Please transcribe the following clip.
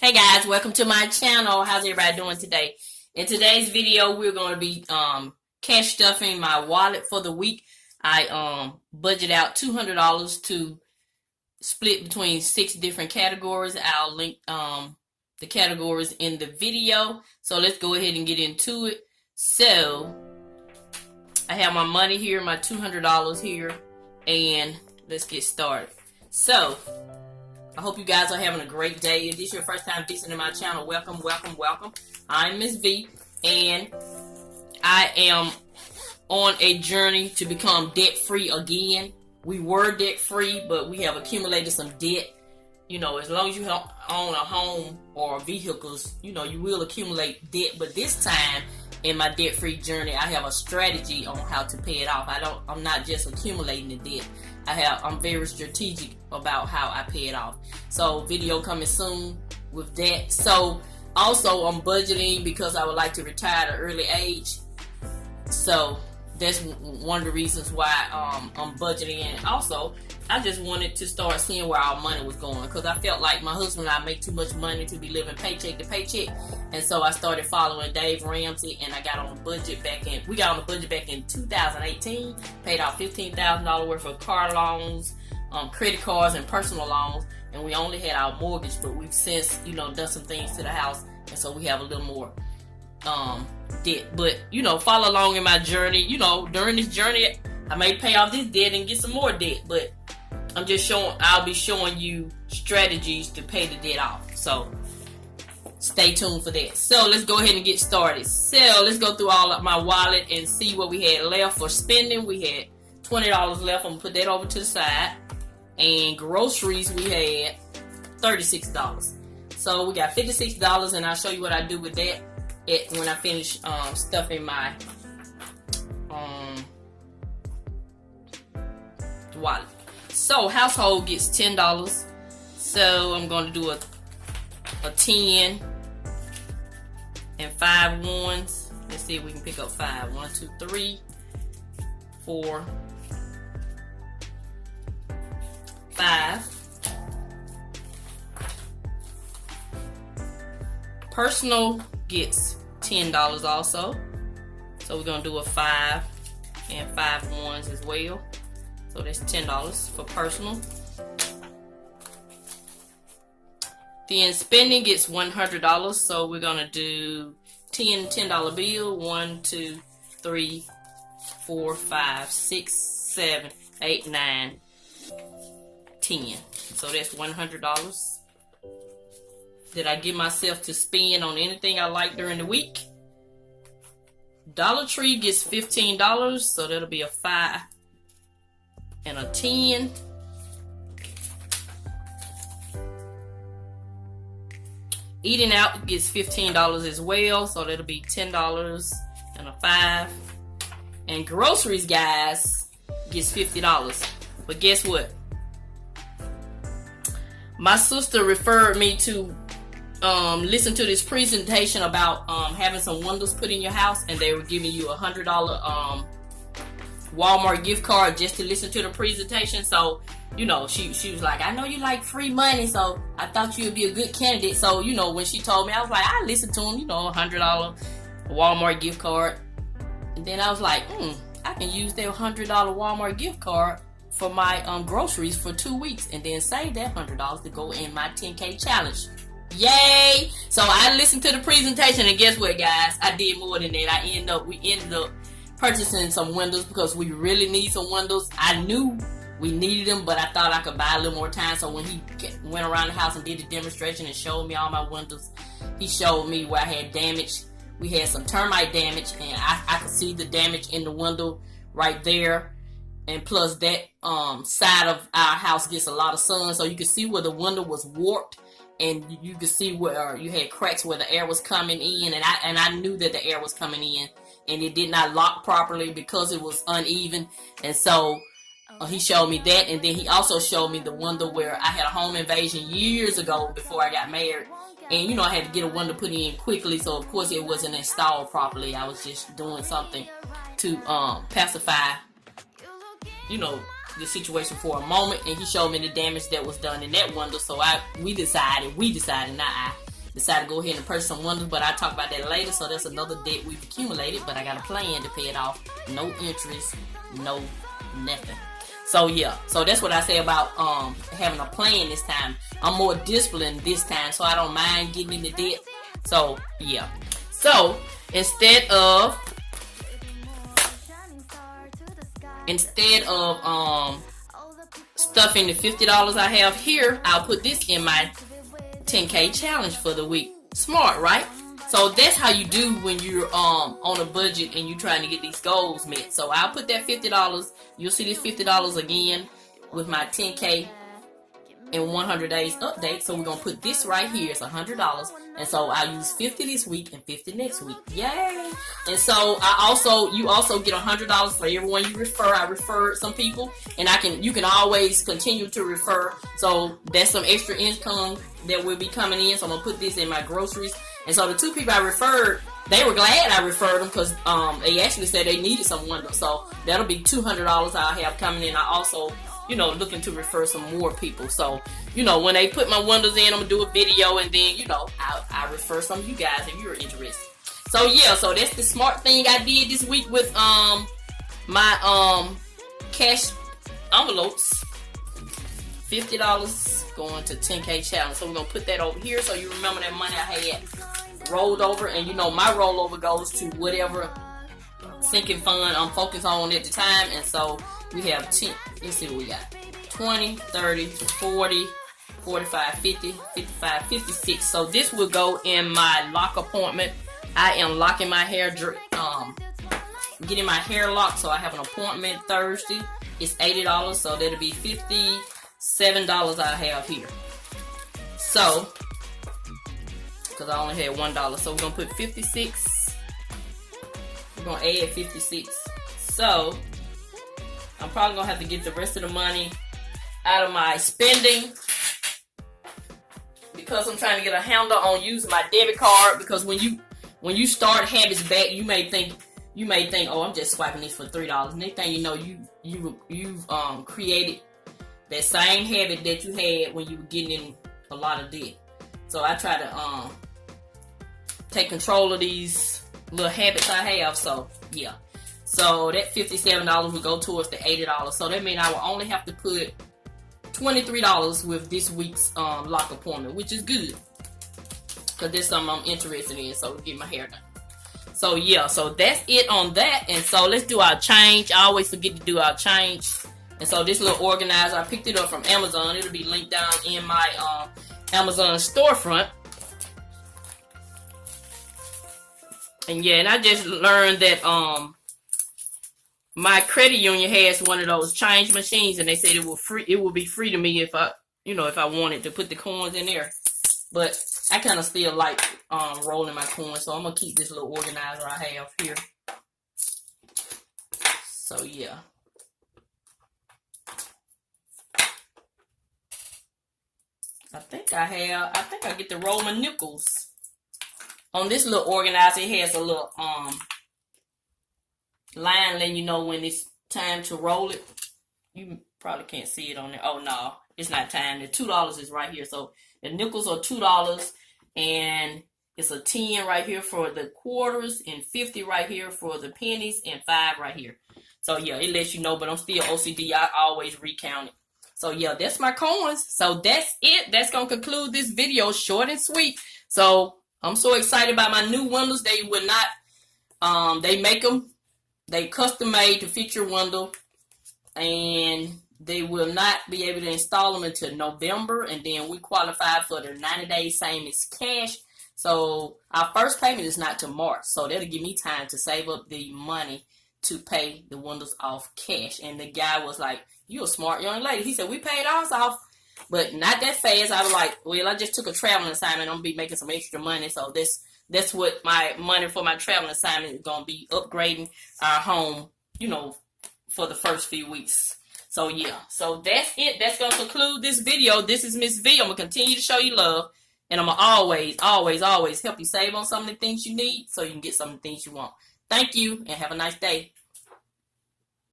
Hey guys, welcome to my channel. How's everybody doing today? In today's video, we're going to be cash stuffing my wallet for the week. I budget out $200 to split between 6 different categories. I'll link the categories in the video. So let's go ahead and get into it. So I have my money here, my $200 here, and let's get started. So I hope you guys are having a great day. If this is your first time visiting my channel, welcome, welcome, welcome. I'm Mrs Vee, and I am on a journey to become debt-free again. We were debt-free, but we have accumulated some debt. You know, as long as you own a home or vehicles, you know, you will accumulate debt. But this time in my debt-free journey, I have a strategy on how to pay it off. I'm not just accumulating the debt. I'm very strategic about how I pay it off. So video coming soon with that. So also I'm budgeting because I would like to retire at an early age. So that's one of the reasons why I'm budgeting. And also I just wanted to start seeing where our money was going, because I felt like my husband and I make too much money to be living paycheck to paycheck. And so I started following Dave Ramsey, and I got on a budget back in 2018, paid off $15,000 worth of car loans, credit cards, and personal loans. And we only had our mortgage, but we've since, you know, done some things to the house, and so we have a little more debt. But, you know, follow along in my journey. You know, during this journey, I may pay off this debt and get some more debt, but I'll be showing you strategies to pay the debt off. So stay tuned for that. So let's go ahead and get started. So let's go through all of my wallet and see what we had left for spending. We had $20 left. I'm gonna put that over to the side. And groceries, we had $36. So we got $56, and I'll show you what I do with that when I finish stuffing my wallet. So household gets $10. So I'm going to do a 10 and 5 ones. Let's see if we can pick up 5. 1, 2, 3, 4, 5. Personal gets $10 also. So we're going to do a 5 and 5 ones as well. So that's $10 for personal. Then spending gets $100. So we're gonna do 10 $10 bill. 1, 2, 3, 4, 5, 6, 7, 8, 9, 10. So that's $100 that I give myself to spend on anything I like during the week. Dollar Tree gets $15. So that'll be a 5 and a 10. Eating out gets $15 as well, so that'll be $10 and a 5. And groceries, guys, gets $50. But guess what? My sister referred me to listen to this presentation about having some windows put in your house, and they were giving you a $100 Walmart gift card just to listen to the presentation. So, you know, she was like, I know you like free money, so I thought you would be a good candidate. So, you know, when she told me, I was like, I listened to them, you know, a $100 Walmart gift card. And then I was like, I can use that $100 Walmart gift card for my groceries for 2 weeks, and then save that $100 to go in my 10K challenge. Yay! So I listened to the presentation, and guess what, guys? I did more than that. We ended up purchasing some windows because we really need some windows. I knew we needed them, but I thought I could buy a little more time. So when he went around the house and did the demonstration and showed me all my windows, he showed me where I had damage. We had some termite damage, and I could see the damage in the window right there. And plus that side of our house gets a lot of sun, so you could see where the window was warped, and you could see where you had cracks where the air was coming in, and I knew that the air was coming in, and it did not lock properly because it was uneven. And so he showed me that, and then he also showed me the window where I had a home invasion years ago before I got married, and you know, I had to get a window put in quickly, so of course it wasn't installed properly. I was just doing something to pacify, you know, the situation for a moment, and he showed me the damage that was done in that window. So we decided, not I, decided to go ahead and purchase some windows, but I'll talk about that later. So that's another debt we've accumulated, but I got a plan to pay it off. No interest, no nothing. So yeah, so that's what I say about having a plan this time. I'm more disciplined this time, so I don't mind getting into debt. So yeah. So instead of stuffing the $50 I have here, I'll put this in my 10K challenge for the week. Smart, right? So that's how you do when you're on a budget and you're trying to get these goals met. So I'll put that $50. You'll see this $50 again with my 10K in 100 days update. So we're gonna put this right here. It's $100, and so I'll use 50 this week and 50 next week. Yay! And so you also get $100 for everyone you refer. I referred some people, and you can always continue to refer. So that's some extra income that will be coming in. So I'm gonna put this in my groceries. And so the 2 people I referred, they were glad I referred them because they actually said they needed some windows. So that'll be $200 I'll have coming in. I also, looking to refer some more people. So, when they put my windows in, I'm going to do a video, and then, I'll refer some of you guys if you're interested. So, yeah, so that's the smart thing I did this week with my cash envelopes. $50 going to 10K challenge. So we're going to put that over here so you remember that money I had rolled over. And, my rollover goes to whatever sinking fund I'm focused on at the time. And so we have 10, let's see what we got, 20, 30, 40, 45, 50, 55, 56. So this will go in my lock appointment. I am locking my hair, getting my hair locked. So I have an appointment Thursday. It's $80, so that'll be $57 I have here. So, because I only had $1. So we're going to put 56. We're going to add 56. So I'm probably going to have to get the rest of the money out of my spending because I'm trying to get a handle on using my debit card. Because when you start habits back, you may think, oh, I'm just swiping this for $3. Next thing you know, you've created that same habit that you had when you were getting in a lot of debt. So I try to take control of these little habits I have. So yeah. So that $57 will go towards the $80. So that means I will only have to put $23 with this week's lock appointment, which is good. Because that's something I'm interested in. So to get my hair done. So yeah, so that's it on that. And so let's do our change. I always forget to do our change. And so this little organizer, I picked it up from Amazon. It'll be linked down in my Amazon storefront. And yeah, and I just learned that my credit union has one of those change machines, and they said it will be free to me if I wanted to put the coins in there. But I kind of still like rolling my coins, so I'm gonna keep this little organizer I have here. So yeah. I think I get to roll my nickels. On this little organizer, it has a little line letting you know when it's time to roll it. You probably can't see it on there. Oh no, it's not time. The $2 is right here. So the nickels are $2, and it's a 10 right here for the quarters, and 50 right here for the pennies, and 5 right here. So yeah, it lets you know, but I'm still OCD. I always recount it. So yeah, that's my coins. So that's it. That's gonna conclude this video, short and sweet. So I'm so excited about my new windows. They will not, they make them, they custom made to fit your window, and they will not be able to install them until November, and then we qualify for the 90 days, same as cash. So our first payment is not till March, so that'll give me time to save up the money to pay the windows off cash. And the guy was like, "You a smart young lady." He said, "We paid ours off, but not that fast." I was like, "Well, I just took a traveling assignment. I'm gonna be making some extra money, so that's what my money for my traveling assignment is gonna be, upgrading our home, for the first few weeks." So yeah, so that's it. That's gonna conclude this video. This is Miss V. I'm gonna continue to show you love, and I'm gonna always help you save on some of the things you need so you can get some of the things you want. Thank you, and have a nice day.